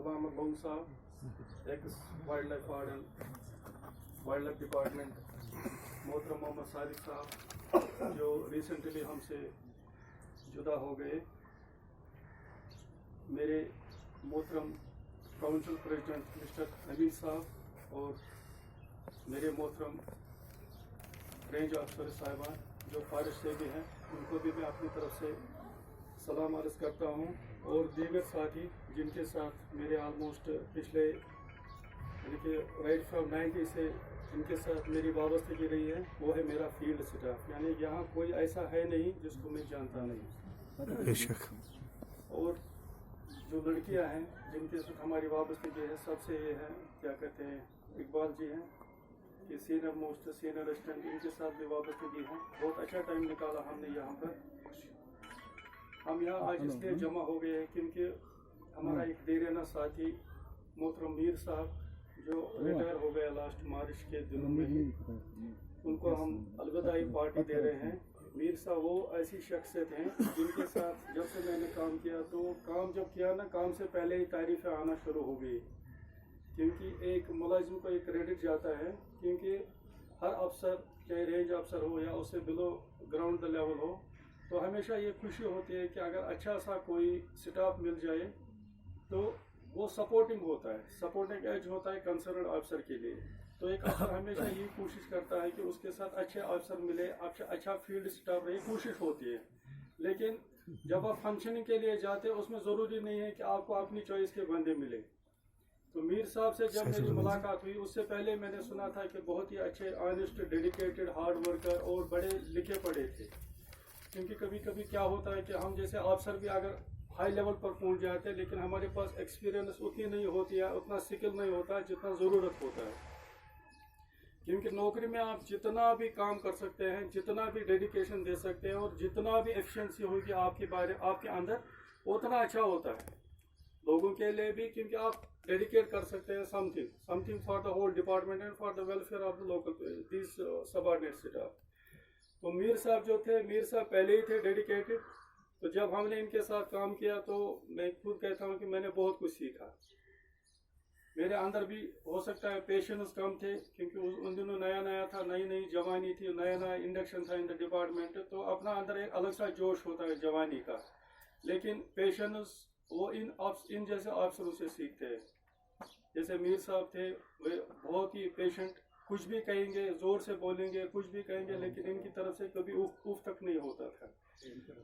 गुलाम loan साहब, x wild life warden, wild life department, मोहतरम मोहम्मद सारिक साहब जो रिसेंटली हमसे जुदा हो गए, मेरे मोहतरम काउंसिल प्रेसिडेंट मिस्टर हमीद साहब और मेरे मोहतरम रेंज ऑफिसर साहिबान जो फॉरेस्ट से भी हैं, उनको भी मैं अपनी तरफ से सलाम अर्ज़ करता हूँ। और दीगर साथी जिनके साथ मेरे आलमोस्ट पिछले यानी कि राइट फ्रॉम 90 से जिनके साथ मेरी वाबस्तगी रही है, वो है मेरा फील्ड स्टाफ। यानी यहाँ कोई ऐसा है नहीं जिसको मैं जानता नहीं। बेशक। और जो लड़कियाँ हैं जिनके साथ हमारी वाबस्तगी है, सबसे ये है क्या कहते हैं, इकबाल जी हैं कि सीनियर मोस्ट सीनियर असिस्टेंट, इनके साथ भी वाबस्तगी है। बहुत अच्छा टाइम निकाला हमने यहाँ पर। हम यहाँ आज इसलिए जमा हो गए हैं क्योंकि हमारा एक देराना साथी मोहतरम मीर साहब जो रिटायर हो गया लास्ट मार्च के दिनों में ही, उनको हम अलविदाई पार्टी दे रहे हैं। मीर साहब वो ऐसी शख्सियत हैं जिनके साथ जब से मैंने काम किया, तो काम जब किया ना, काम से पहले ही तारीफें आना शुरू हो गई। क्योंकि एक मुलाजिम को एक क्रेडिट जाता है, क्योंकि हर अफसर चाहे रेंज अफसर हो या उससे बिलो ग्राउंड द लेवल हो, तो हमेशा ये खुशी होती है कि अगर अच्छा सा कोई स्टाफ मिल जाए तो वो सपोर्टिंग होता है, सपोर्टिंग एज होता है कंसर्न अफसर के लिए। तो एक अफसर हमेशा ये कोशिश करता है कि उसके साथ अच्छे अफसर मिले, अच्छा फील्ड स्टाफ रहे, कोशिश होती है। लेकिन जब आप फंक्शनिंग के लिए जाते हैं, उसमें ज़रूरी नहीं है कि आपको अपनी चॉइस के बंदे मिले। तो मीर साहब से जब मेरी मुलाकात हुई, उससे पहले मैंने सुना था कि बहुत ही अच्छे, ऑनेस्ट, डेडिकेटेड, हार्ड वर्कर और बड़े लिखे पढ़े थे। क्योंकि कभी कभी क्या होता है कि हम जैसे अफसर भी अगर हाई लेवल पर पहुंच जाते हैं, लेकिन हमारे पास एक्सपीरियंस उतनी नहीं होती है, उतना स्किल नहीं होता है जितना ज़रूरत होता है। क्योंकि नौकरी में आप जितना भी काम कर सकते हैं, जितना भी डेडिकेशन दे सकते हैं और जितना भी एफिशिएंसी होगी आपके अंदर, उतना अच्छा होता है लोगों के लिए भी। क्योंकि आप डेडिकेट कर सकते हैं something for the whole department and for the welfare of the local this subordinate staff. तो मीर साहब जो थे, मीर साहब पहले ही थे डेडिकेटेड। तो जब हमने इनके साथ काम किया तो मैं खुद कहता हूँ कि मैंने बहुत कुछ सीखा। मेरे अंदर भी हो सकता है पेशेंस कम थे, क्योंकि उन दिनों नया नया था, नई जवानी थी, नया नया इंडक्शन था इन द डिपार्टमेंट। तो अपना अंदर एक अलग सा जोश होता है जवानी का। लेकिन पेशेंस वो इन जैसे अफसरों से सीखते हैं। जैसे मीर साहब थे, वे बहुत ही पेशेंट, कुछ भी कहेंगे, जोर से बोलेंगे, कुछ भी कहेंगे, लेकिन इनकी तरफ से कभी उफ तक नहीं होता था।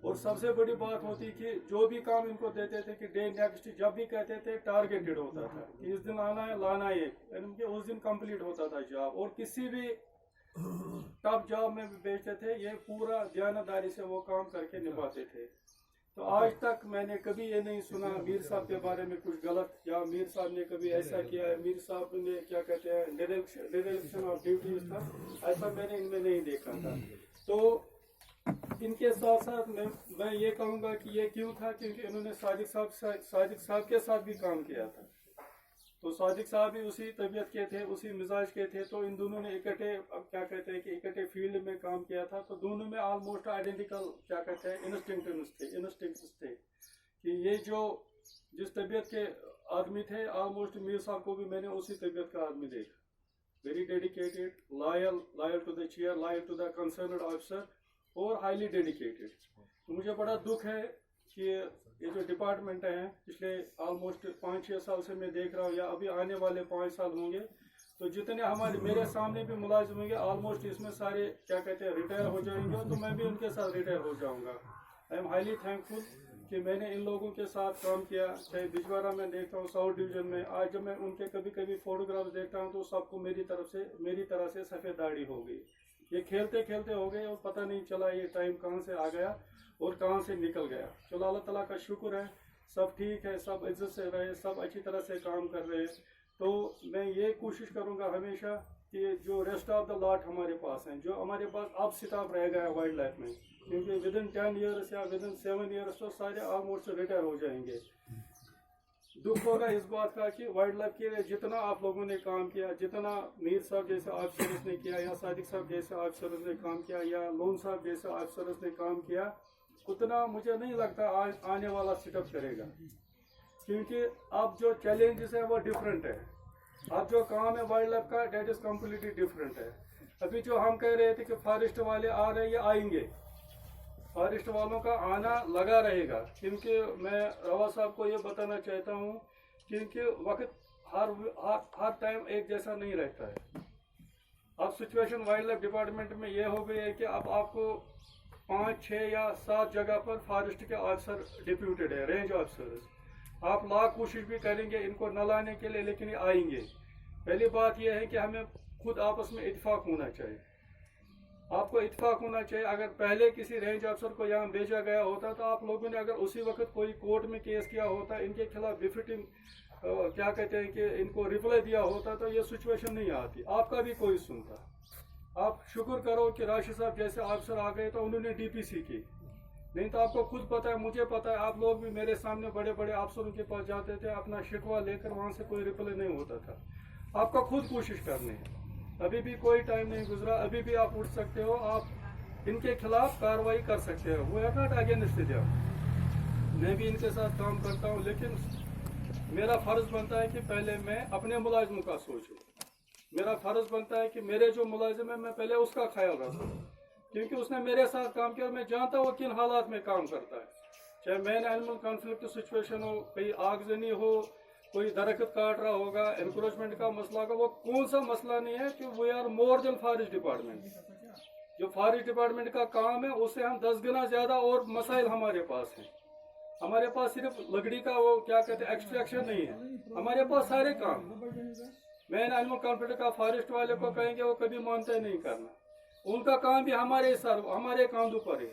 और सबसे बड़ी बात होती कि जो भी काम इनको देते थे कि डे नेक्स्ट, जब भी कहते थे टारगेटेड होता था कि इस दिन आना है, लाना है, यानी उस दिन कंप्लीट होता था जॉब। और किसी भी टॉप जॉब में भी भेजते थे, ये पूरा ध्यानदारी से वो काम करके निभाते थे। तो आज तक मैंने कभी ये नहीं सुना मीर साहब के बारे में कुछ गलत, या मीर साहब ने कभी ऐसा किया है, मीर साहब ने क्या कहते हैं डिरेक्शन ऑफ ड्यूटीज था, ऐसा मैंने इनमें नहीं देखा था। तो इनके साथ साथ मैं ये कहूँगा कि ये क्यों था, क्योंकि इन्होंने सादिक साहब के साथ भी काम किया था। तो सादिक साहब भी उसी तबीयत के थे, उसी मिजाज के थे। तो इन दोनों ने इकट्ठे, अब क्या कहते हैं कि इकट्ठे फील्ड में काम किया था। तो दोनों में ऑलमोस्ट आइडेंटिकल क्या कहते हैं इंस्टिंक्ट्स थे कि ये जो जिस तबीयत के आदमी थे, ऑलमोस्ट मीर साहब को भी मैंने उसी तबीयत का आदमी देखा। Very dedicated, loyal to the chair, loyal to the concerned officer और हाईली डेडिकेटेड। तो मुझे बड़ा दुख है कि ये जो डिपार्टमेंट है, पिछले ऑलमोस्ट 5-6 साल से मैं देख रहा हूँ, या अभी आने वाले 5 साल होंगे, तो जितने हमारे मेरे सामने भी मुलाजिम होंगे, ऑलमोस्ट इसमें सारे क्या कहते हैं रिटायर हो जाएंगे। तो मैं भी उनके साथ रिटायर हो जाऊंगा। आई एम हाईली थैंकफुल कि मैंने इन लोगों के साथ काम किया। चाहे बिजवारा में देखता हूँ, साउथ डिवीजन में, आज जब मैं उनके कभी फोटोग्राफ्स देखता हूँ, तो सबको मेरी तरह से सफ़ेद दाढ़ी हो गई। ये खेलते खेलते हो गए और पता नहीं चला ये टाइम कहाँ से आ गया और कहाँ से निकल गया। चलो अल्लाह ताला का शुक्र है, सब ठीक है, सब इज्जत से रहे, सब अच्छी तरह से काम कर रहे हैं। तो मैं ये कोशिश करूँगा हमेशा कि जो रेस्ट ऑफ द लॉट हमारे पास हैं, जो हमारे पास अब स्टाफ रह गया है वाइल्ड लाइफ में, क्योंकि विदिन 10 ईयर्स या विदिन 7 ईयर्स तो सारे ऑलमोस्ट रिटायर हो जाएंगे। दुख होगा इस बात का कि वाइल्ड लाइफ के लिए जितना आप लोगों ने काम किया, जितना मीर साहब जैसे ऑफिसर्स ने किया, या सादिक साहब जैसे ऑफिसर्स ने काम किया, या लोन साहब जैसे ऑफिसर्स ने काम किया, उतना मुझे नहीं लगता आने वाला स्टाफ करेगा। क्योंकि अब जो चैलेंजेस है वो डिफरेंट है। अब जो काम है वाइल्ड लाइफ का डेट इज कम्प्लीटली डिफरेंट है। अभी जो हम कह रहे थे कि फॉरेस्ट वाले आ रहे हैं, ये आएंगे, फॉरेस्ट वालों का आना लगा रहेगा। क्योंकि मैं रवा साहब को ये बताना चाहता हूँ क्योंकि वक्त हर टाइम एक जैसा नहीं रहता है। अब सिचुएशन वाइल्ड लाइफ डिपार्टमेंट में ये हो गई है कि अब आपको 5, 6 या 7 जगह पर फॉरेस्ट के ऑफिसर डिप्यूटेड है, रेंज ऑफिसर्स। आप लाख कोशिश भी करेंगे इनको न लाने के लिए, लेकिन ये आएंगे। पहली बात यह है कि हमें खुद आपस में इत्तेफाक होना चाहिए। आपको इत्तेफाक होना चाहिए। अगर पहले किसी रेंज ऑफिसर को यहाँ भेजा गया होता तो आप लोगों ने अगर उसी वक्त कोई कोर्ट में केस किया होता, इनके खिलाफ बिफिटिंग क्या कहते हैं कि इनको रिप्लाई दिया होता, तो ये सिचुएशन नहीं आती, आपका भी कोई सुनता। आप शुक्र करो कि राशिद साहब जैसे ऑफिसर आ गए तो उन्होंने डीपीसी की, नहीं तो आपको खुद पता है, मुझे पता है, आप लोग भी मेरे सामने बड़े बड़े अफसरों के पास जाते थे, अपना शिकवा लेकर, वहां से कोई रिप्लाई नहीं होता था। आपका खुद कोशिश करनी है। अभी भी कोई टाइम नहीं गुजरा, अभी भी आप उठ सकते हो, आप इनके खिलाफ कार्रवाई कर सकते हो। वो है नॉट अगेंस्ट देम। मैं भी इनके साथ काम करता हूँ, लेकिन मेरा फर्ज बनता है कि पहले मैं अपने मुलाजिमों का सोचूं। मेरा फर्ज बनता है कि मेरे जो मुलाजिम है मैं पहले उसका ख्याल रखूं, क्योंकि उसने मेरे साथ काम किया और मैं जानता हूँ किन हालात में काम करता है। चाहे मैन एनिमल कॉन्फ्लिक्ट सिचुएशन हो, कहीं आगजनी हो, कोई दरख्त काट रहा होगा, एनक्रोचमेंट का मसला होगा, वो कौन सा मसला नहीं है कि we are more than forest department. जो फॉरेस्ट डिपार्टमेंट का काम है उससे हम 10 गुना ज्यादा और मसाइल हमारे पास है। हमारे पास सिर्फ लकड़ी का वो क्या कहते हैं एक्सट्रैक्शन नहीं है, हमारे पास सारे काम। मैन एनिमल कॉन्फ्लिक्ट का फॉरेस्ट वाले को कहेंगे वो कभी मानते नहीं करना, उनका काम भी हमारे कांधों पर है।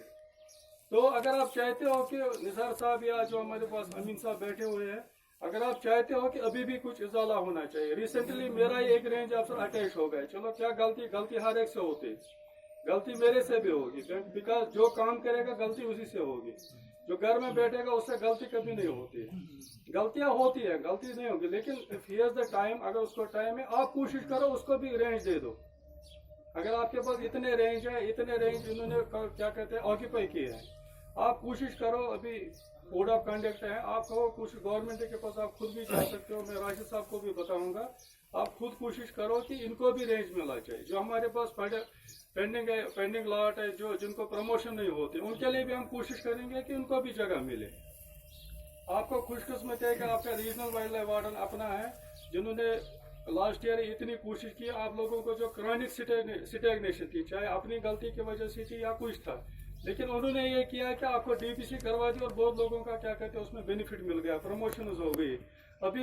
तो अगर आप चाहते हो कि निसार साहब या जो हमारे पास अमीन साहब बैठे हुए हैं, अगर आप चाहते हो कि अभी भी कुछ इजाला होना चाहिए। रिसेंटली मेरा ही एक रेंज अफसर अटैच हो गए, चलो क्या गलती हर एक से होती, गलती मेरे से भी होगी, बिकॉज जो काम करेगा गलती उसी से होगी। जो घर में बैठेगा उससे गलती कभी नहीं होती है। गलतियां होती है, गलती नहीं होगी, लेकिन if he has the time, अगर उसको टाइम है, आप कोशिश करो उसको भी रेंज दे दो। अगर आपके पास इतने रेंज है, इतने रेंज इन्होंने क्या कहते हैं ऑक्यूपाई किए हैं, आप कोशिश करो। अभी कोड ऑफ कंडक्ट है, आप कहो कुछ गवर्नमेंट के पास आप खुद भी जा सकते हो, मैं राशिद साहब को भी बताऊंगा। आप खुद कोशिश करो कि इनको भी रेंज मिलना चाहिए। जो हमारे पास पेंडिंग लॉट है, जो जिनको प्रमोशन नहीं होती, उनके लिए भी हम कोशिश करेंगे कि उनको भी जगह मिले। आपको खुशकिस्मत है कि आपका रीजनल वाइल्ड लाइफ वार्डन अपना है, जिन्होंने लास्ट ईयर इतनी कोशिश की। आप लोगों को जो क्रॉनिक स्टैग्नेशन थी, चाहे अपनी गलती की वजह से थी या कुछ था, लेकिन उन्होंने ये किया कि आपको डीपीसी करवा दी और बहुत लोगों का क्या कहते हैं उसमें बेनिफिट मिल गया, प्रमोशन हो गई। अभी